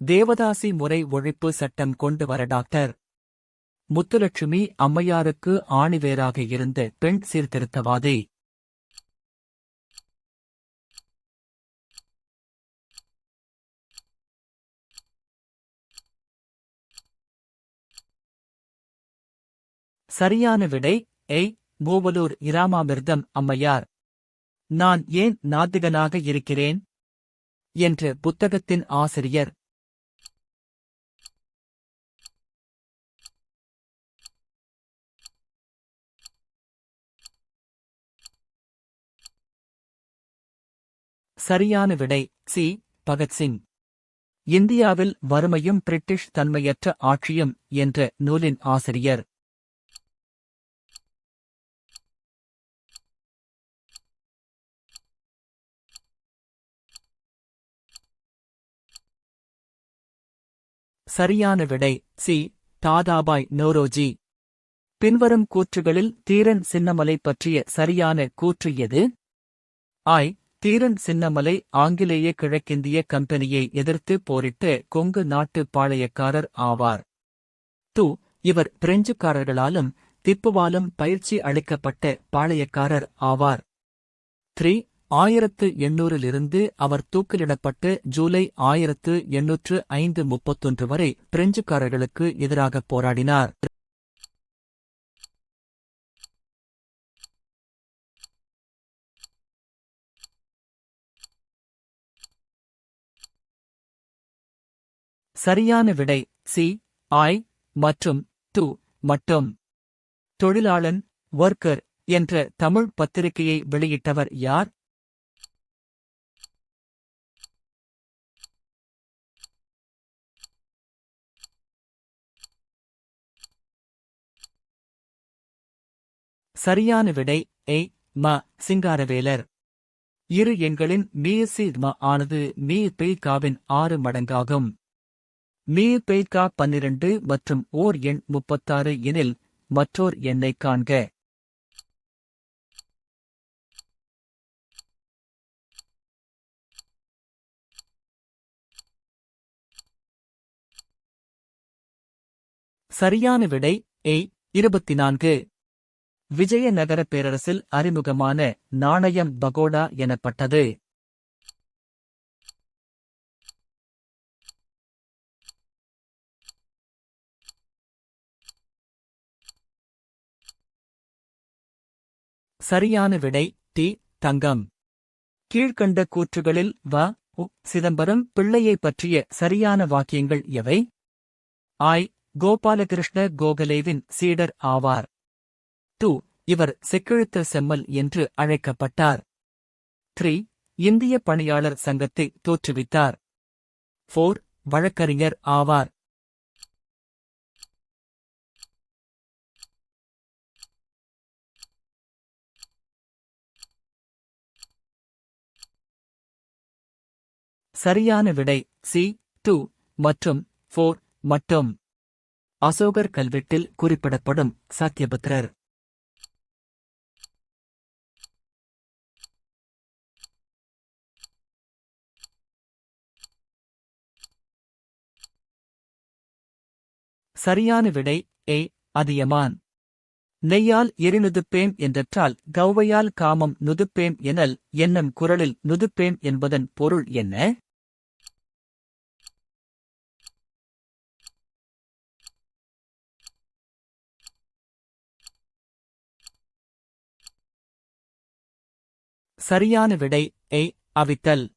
தேவதாசி முறை ஒழிப்பு சட்டம் கொண்டு வர டாக்டர் முத்துலட்சுமி அம்மையாருக்கு ஆணிவேராக இருந்த பெண் சீர்திருத்தவாதி. சரியான விடை மூவலூர் இராமாமிர்தம் அம்மையார். நான் ஏன் நாத்திகனாக இருக்கிறேன் என்ற புத்தகத்தின் ஆசிரியர். சரியான விடை சி. பகத்சிங். இந்தியாவில் வறுமையும் பிரிட்டிஷ் தன்மையற்ற ஆட்சியும் என்ற நூலின் ஆசிரியர். சரியான விடை சி. தாதாபாய் நோரோஜி. பின்வரும் கூற்றுகளில் தீரன் சின்னமலை பற்றிய சரியான கூற்று எது? தீரன் சின்னமலை ஆங்கிலேய கிழக்கிந்திய கம்பெனியை எதிர்த்து போரிட்ட கொங்கு நாட்டு பாளையக்காரர் ஆவார். இவர் பிரெஞ்சுக்காரர்களாலும் திப்புவாலும் பயிற்சி அளிக்கப்பட்ட பாளையக்காரர் ஆவார். 1800 அவர் தூக்கிலிடப்பட்டு ஜூலை 1831 வரை பிரெஞ்சுக்காரர்களுக்கு எதிராக போராடினார். சரியான விடை சி. மற்றும் மட்டும். தொழிலாளன் ஒர்க்கர் என்ற தமிழ் பத்திரிகையை வெளியிட்டவர் யார்? சரியான விடை சிங்காரவேலர். இரு எண்களின் மீ ஆனது மீ/வின் 6 மடங்காகும். மீ/12 மற்றும் ஓர் எண் 36 எனில் மற்றோர் எண்ணைக் காண்க. சரியான விடை 24. விஜயநகர பேரரசில் அறிமுகமான நாணயம் பகோடா எனப்பட்டது. சரியான விடை தங்கம். கீழ்க்கண்ட கூற்றுகளில் சிதம்பரம் பிள்ளையைப் பற்றிய சரியான வாக்கியங்கள் எவை? கோபாலகிருஷ்ண கோகலேவின் சீடர் ஆவார். இவர் செக்கெழுத்த செம்மல் என்று அழைக்கப்பட்டார். இந்திய பணியாளர் சங்கத்தை தோற்றுவித்தார். வழக்கறிஞர் ஆவார். சரியான விடை சி. மற்றும் மட்டும். அசோகர் கல்வெட்டில் குறிப்பிடப்படும் சத்யபத்ரர். சரியான விடை அதியமான். நெய்யால் எரிநுதுப்பேம் என்றால் கௌவையால் காமம் நுதுப்பேம் எனல் என்னும் குறளில் நுதுப்பேம் என்பதன் பொருள் என்ன? சரியான விடை அவித்தல்.